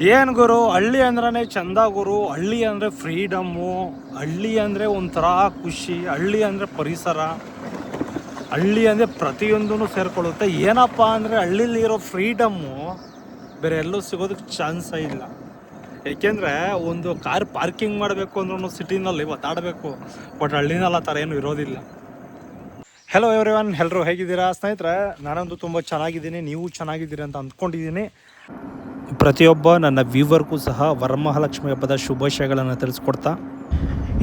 ಏನು ಗುರು, ಹಳ್ಳಿ ಅಂದ್ರೇ ಚಂದ ಗುರು. ಹಳ್ಳಿ ಅಂದರೆ ಫ್ರೀಡಮ್ಮು, ಹಳ್ಳಿ ಅಂದರೆ ಒಂಥರ ಖುಷಿ, ಹಳ್ಳಿ ಅಂದರೆ ಪರಿಸರ, ಹಳ್ಳಿ ಅಂದರೆ ಪ್ರತಿಯೊಂದೂ ಸೇರಿಕೊಳ್ಳುತ್ತೆ. ಏನಪ್ಪ ಅಂದರೆ ಹಳ್ಳಿಲಿರೋ ಫ್ರೀಡಮ್ಮು ಬೇರೆ ಎಲ್ಲೂ ಸಿಗೋದಕ್ಕೆ ಚಾನ್ಸೇ ಇಲ್ಲ. ಏಕೆಂದರೆ ಒಂದು ಕಾರ್ ಪಾರ್ಕಿಂಗ್ ಮಾಡಬೇಕು ಅಂದ್ರೂ ಸಿಟಿನಲ್ಲಿ ಒತ್ತಾಡಬೇಕು. ಬಟ್ ಹಳ್ಳಿನಲ್ಲಿ ಆ ಥರ ಏನೂ ಇರೋದಿಲ್ಲ. ಹೆಲೋ ಎವ್ರಿವನ್, ಎಲ್ಲರೂ ಹೇಗಿದ್ದೀರಾ ಸ್ನೇಹಿತರೆ? ನಾನಂತೂ ತುಂಬ ಚೆನ್ನಾಗಿದ್ದೀನಿ, ನೀವು ಚೆನ್ನಾಗಿದ್ದೀರಿ ಅಂತ ಅಂದ್ಕೊಂಡಿದ್ದೀನಿ. ಪ್ರತಿಯೊಬ್ಬ ನನ್ನ ವ್ಯೂವರ್ಗೂ ಸಹ ವರಮಹಾಲಕ್ಷ್ಮಿ ಹಬ್ಬದ ಶುಭಾಶಯಗಳನ್ನು ತಿಳಿಸ್ಕೊಡ್ತಾ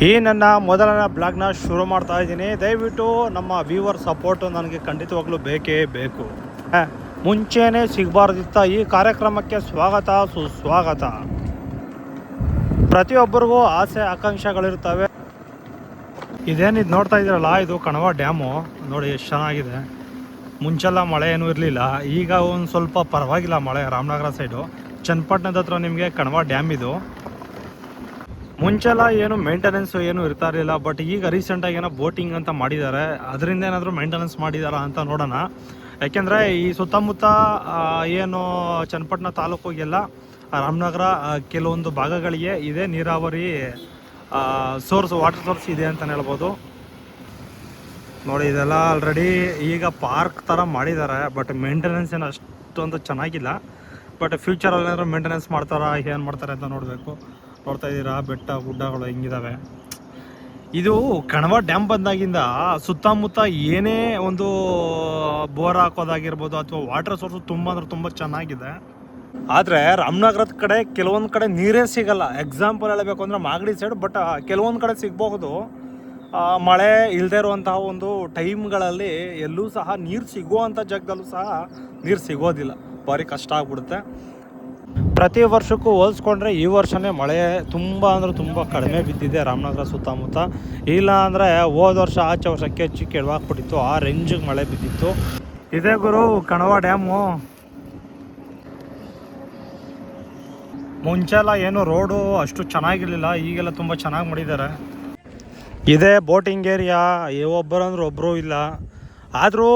ಈ ನನ್ನ ಮೊದಲನೇ ಬ್ಲಾಗ್ನ ಶುರು ಮಾಡ್ತಾ ಇದ್ದೀನಿ. ದಯವಿಟ್ಟು ನಮ್ಮ ವ್ಯೂವರ್ ಸಪೋರ್ಟು ನನಗೆ ಖಂಡಿತವಾಗ್ಲೂ ಬೇಕೇ ಬೇಕು. ಮುಂಚೆನೇ ಸಿಗಬಾರ್ದಿತ್ತ ಈ ಕಾರ್ಯಕ್ರಮಕ್ಕೆ ಸ್ವಾಗತ ಸುಸ್ವಾಗತ. ಪ್ರತಿಯೊಬ್ಬರಿಗೂ ಆಸೆ ಆಕಾಂಕ್ಷೆಗಳಿರ್ತವೆ. ಇದೇನಿದು ನೋಡ್ತಾ ಇದ್ದೀರಲ್ಲ, ಇದು ಕಣವ ಡ್ಯಾಮು. ನೋಡಿ ಎಷ್ಟು ಚೆನ್ನಾಗಿದೆ. ಮುಂಚೆಲ್ಲ ಮಳೆ ಏನೂ ಇರಲಿಲ್ಲ, ಈಗ ಒಂದು ಸ್ವಲ್ಪ ಪರವಾಗಿಲ್ಲ ಮಳೆ. ರಾಮನಗರ ಸೈಡು ಚನ್ನಪಟ್ಟಣದ ಹತ್ರ ನಿಮಗೆ ಕಣವ ಡ್ಯಾಮ್ ಇದು. ಮುಂಚೆಲ್ಲ ಏನು ಮೇಂಟೆನೆನ್ಸು ಏನು ಇರ್ತಾ ಇರಲಿಲ್ಲ, ಬಟ್ ಈಗ ರೀಸೆಂಟಾಗಿ ಏನೋ ಬೋಟಿಂಗ್ ಅಂತ ಮಾಡಿದ್ದಾರೆ. ಅದರಿಂದ ಏನಾದರೂ ಮೇಂಟೆನೆನ್ಸ್ ಮಾಡಿದಾರಾ ಅಂತ ನೋಡೋಣ. ಯಾಕೆಂದರೆ ಈ ಸುತ್ತಮುತ್ತ ಏನು ಚನ್ನಪಟ್ಟಣ ತಾಲೂಕಿಗೆಲ್ಲ ರಾಮನಗರ ಕೆಲವೊಂದು ಭಾಗಗಳಿಗೆ ಇದೆ ನೀರಾವರಿ ಸೋರ್ಸ್, ವಾಟರ್ ಸೋರ್ಸ್ ಇದೆ ಅಂತಲೇ ಹೇಳ್ಬೋದು. ನೋಡಿ ಇದೆಲ್ಲ ಆಲ್ರೆಡಿ ಈಗ ಪಾರ್ಕ್ ಥರ ಮಾಡಿದ್ದಾರೆ, ಬಟ್ ಮೇಂಟೆನೆನ್ಸ್ ಏನು ಅಷ್ಟೊಂದು ಚೆನ್ನಾಗಿಲ್ಲ. ಬಟ್ ಫ್ಯೂಚರಲ್ಲಿ ಏನಾದರೂ ಮೇಂಟೆನೆನ್ಸ್ ಮಾಡ್ತಾರಾ, ಏನು ಮಾಡ್ತಾರೆ ಅಂತ ನೋಡಬೇಕು. ನೋಡ್ತಾ ಇದ್ದೀರಾ ಬೆಟ್ಟ ಗುಡ್ಡಗಳು ಹೆಂಗಿದ್ದಾವೆ. ಇದು ಕಣವ ಡ್ಯಾಮ್ ಬಂದಾಗಿಂದ ಸುತ್ತಮುತ್ತ ಏನೇ ಒಂದು ಬೋರ್ ಹಾಕೋದಾಗಿರ್ಬೋದು ಅಥವಾ ವಾಟರ್ ಸೋರ್ಸು ತುಂಬ ಅಂದರೆ ತುಂಬ ಚೆನ್ನಾಗಿದೆ. ಆದರೆ ರಾಮನಗರದ ಕಡೆ ಕೆಲವೊಂದು ಕಡೆ ನೀರೇ ಸಿಗಲ್ಲ. ಎಕ್ಸಾಂಪಲ್ ಹೇಳಬೇಕು ಅಂದರೆ ಮಾಗಡಿ ಸೈಡ್, ಬಟ್ ಕೆಲವೊಂದು ಕಡೆ ಸಿಗಬಹುದು. ಮಳೆ ಇಲ್ಲದೇ ಇರುವಂತಹ ಒಂದು ಟೈಮ್ಗಳಲ್ಲಿ ಎಲ್ಲೂ ಸಹ ನೀರು ಸಿಗುವಂಥ ಜಾಗದಲ್ಲೂ ಸಹ ನೀರು ಸಿಗೋದಿಲ್ಲ. ಭಾರಿ ಕಷ್ಟ ಆಗ್ಬಿಡುತ್ತೆ. ಪ್ರತಿ ವರ್ಷಕ್ಕೂ ಹೋಲಿಸ್ಕೊಂಡ್ರೆ ಈ ವರ್ಷವೇ ಮಳೆ ತುಂಬ ಅಂದರೆ ತುಂಬ ಕಡಿಮೆ ಬಿದ್ದಿದೆ ರಾಮನಗರ ಸುತ್ತಮುತ್ತ. ಇಲ್ಲ ಅಂದರೆ ಹೋದ ವರ್ಷ ಆಚೆ ವರ್ಷಕ್ಕೆ ಹೆಚ್ಚು ಕೆಡವಾಕ್ಬಿಟ್ಟಿತ್ತು, ಆ ರೇಂಜಿಗೆ ಮಳೆ ಬಿದ್ದಿತ್ತು. ಇದೇ ಗುರು ಕಣವ ಡ್ಯಾಮು. ಮುಂಚೆಲ್ಲ ಏನು ರೋಡು ಅಷ್ಟು ಚೆನ್ನಾಗಿರಲಿಲ್ಲ, ಈಗೆಲ್ಲ ತುಂಬ ಚೆನ್ನಾಗಿ ಮಾಡಿದ್ದಾರೆ. ಇದೇ ಬೋಟಿಂಗ್ ಏರಿಯಾ. ಒಬ್ಬರಂದ್ರೆ ಒಬ್ಬರು ಇಲ್ಲ, ಆದರೂ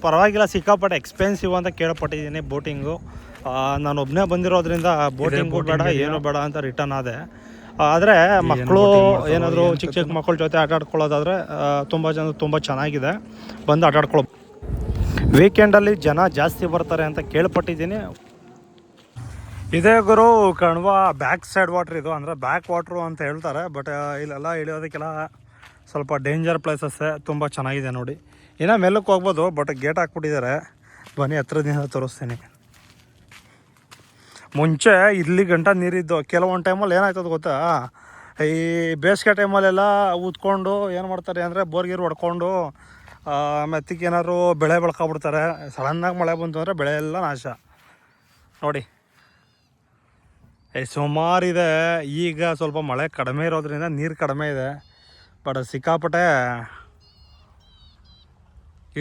ಪರವಾಗಿಲ್ಲ. ಸಿಕ್ಕಾಪಟ್ಟೆ ಎಕ್ಸ್ಪೆನ್ಸಿವ್ ಅಂತ ಕೇಳ್ಪಟ್ಟಿದ್ದೀನಿ ಬೋಟಿಂಗು. ನಾನು ಒಬ್ಬನೇ ಬಂದಿರೋದ್ರಿಂದ ಬೋಟಿಂಗು ಬೇಡ ಏನು ಬೇಡ ಅಂತ ರಿಟರ್ನ್ ಆದೆ. ಆದರೆ ಮಕ್ಕಳು ಏನಾದರೂ ಚಿಕ್ಕ ಚಿಕ್ಕ ಮಕ್ಕಳ ಜೊತೆ ಆಟ ಆಡ್ಕೊಳ್ಳೋದಾದರೆ ತುಂಬ ಚೆನ್ನಾಗಿದೆ, ಬಂದು ಆಟ ಆಡ್ಕೊಳ್ಳೋ. ವೀಕೆಂಡಲ್ಲಿ ಜನ ಜಾಸ್ತಿ ಬರ್ತಾರೆ ಅಂತ ಕೇಳ್ಪಟ್ಟಿದ್ದೀನಿ. ಇದೇ ಗುರು ಕಣ್ವ ಬ್ಯಾಕ್ ಸೈಡ್ ವಾಟ್ರ್ ಇದು, ಅಂದರೆ ಬ್ಯಾಕ್ ವಾಟ್ರು ಅಂತ ಹೇಳ್ತಾರೆ. ಬಟ್ ಇಲ್ಲೆಲ್ಲ ಇಳಿಯೋದಕ್ಕೆಲ್ಲ ಸ್ವಲ್ಪ ಡೇಂಜರ್ ಪ್ಲೇಸಸ್ಸೇ. ತುಂಬ ಚೆನ್ನಾಗಿದೆ ನೋಡಿ. ಇನ್ನೂ ಮೇಲಕ್ಕೆ ಹೋಗ್ಬೋದು, ಬಟ್ ಗೇಟ್ ಹಾಕ್ಬಿಟ್ಟಿದ್ದಾರೆ. ಬನ್ನಿ ಹತ್ರದಿಂದ ತೋರಿಸ್ತೀನಿ. ಮುಂಚೆ ಇಲ್ಲಿ ಗಂಟ ನೀರಿದ್ದು. ಕೆಲವೊಂದು ಟೈಮಲ್ಲಿ ಏನಾಯ್ತದೆ ಗೊತ್ತಾ, ಈ ಬೇಸಿಗೆ ಟೈಮಲ್ಲೆಲ್ಲ ಊದ್ಕೊಂಡು ಏನು ಮಾಡ್ತಾರೆ ಅಂದರೆ ಬೋರ್ಗೀರು ಹೊಡ್ಕೊಂಡು ಮೆತ್ತಿಗೆ ಏನಾದ್ರು ಬೆಳೆ ಬೆಳ್ಕೊಬಿಡ್ತಾರೆ. ಸಡನ್ನಾಗಿ ಮಳೆ ಬಂತು ಅಂದರೆ ಬೆಳೆ ಎಲ್ಲ ನಾಶ. ನೋಡಿ ಸುಮಾರಿದೆ. ಈಗ ಸ್ವಲ್ಪ ಮಳೆ ಕಡಿಮೆ ಇರೋದ್ರಿಂದ ನೀರು ಕಡಿಮೆ ಇದೆ, ಬಟ್ ಸಿಕ್ಕಾಪಟ್ಟೆ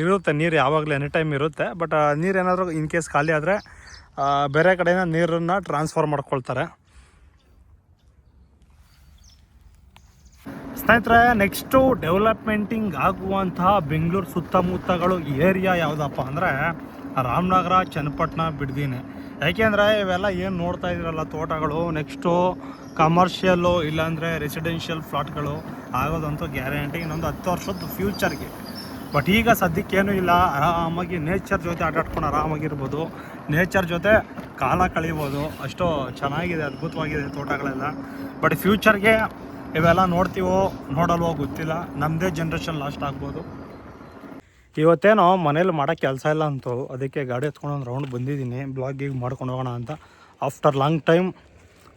ಇರುತ್ತೆ ನೀರು. ಯಾವಾಗಲೂ ಎನಿ ಟೈಮ್ ಇರುತ್ತೆ. ಬಟ್ ನೀರು ಏನಾದರೂ ಇನ್ ಕೇಸ್ ಖಾಲಿ ಆದರೆ ಬೇರೆ ಕಡೆಯಿಂದ ನೀರನ್ನು ಟ್ರಾನ್ಸ್ಫರ್ ಮಾಡ್ಕೊಳ್ತಾರೆ. ಸ್ನೇಹಿತರೆ, ನೆಕ್ಸ್ಟು ಡೆವಲಪ್ಮೆಂಟಿಂಗ್ ಆಗುವಂತಹ ಬೆಂಗಳೂರು ಸುತ್ತಮುತ್ತಗಳು ಏರಿಯಾ ಯಾವುದಪ್ಪ ಅಂದರೆ ರಾಮನಗರ, ಚನ್ನಪಟ್ಟಣ, ಬಿಡದಿನೇ. ಯಾಕೆಂದರೆ ಇವೆಲ್ಲ ಏನು ನೋಡ್ತಾ ಇದ್ದೀರಲ್ಲ ತೋಟಗಳು, ನೆಕ್ಸ್ಟು ಕಮರ್ಷಿಯಲ್ಲು ಇಲ್ಲಾಂದರೆ ರೆಸಿಡೆನ್ಷಿಯಲ್ ಫ್ಲಾಟ್ಗಳು ಆಗೋದಂತೂ ಗ್ಯಾರಂಟಿ ಇನ್ನೊಂದು 10 ವರ್ಷದ ಫ್ಯೂಚರ್ಗೆ. ಬಟ್ ಈಗ ಸದ್ಯಕ್ಕೇನೂ ಇಲ್ಲ. ಆರಾಮಾಗಿ ನೇಚರ್ ಜೊತೆ ಆಟಾಡ್ಕೊಂಡು ಆರಾಮಾಗಿರ್ಬೋದು, ನೇಚರ್ ಜೊತೆ ಕಾಲ ಕಳೀಬೋದು. ಅಷ್ಟು ಚೆನ್ನಾಗಿದೆ, ಅದ್ಭುತವಾಗಿದೆ ತೋಟಗಳೆಲ್ಲ. ಬಟ್ ಫ್ಯೂಚರ್ಗೆ ಇವೆಲ್ಲ ನೋಡ್ತೀವೋ ನೋಡಲ್ವೋ ಗೊತ್ತಿಲ್ಲ. ನಮ್ಮದೇ ಜನ್ರೇಷನ್ ಲಾಸ್ಟ್ ಆಗ್ಬೋದು. ಇವತ್ತೇನೋ ಮನೇಲಿ ಮಾಡೋಕ್ಕೆ ಕೆಲಸ ಇಲ್ಲ ಅಂತು, ಅದಕ್ಕೆ ಗಾಡಿ ಎತ್ಕೊಂಡು ಒಂದು ರೌಂಡ್ ಬಂದಿದ್ದೀನಿ ಬ್ಲಾಗಿಗೆ ಮಾಡ್ಕೊಂಡು ಹೋಗೋಣ ಅಂತ. After long time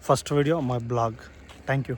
first video my blog. Thank you.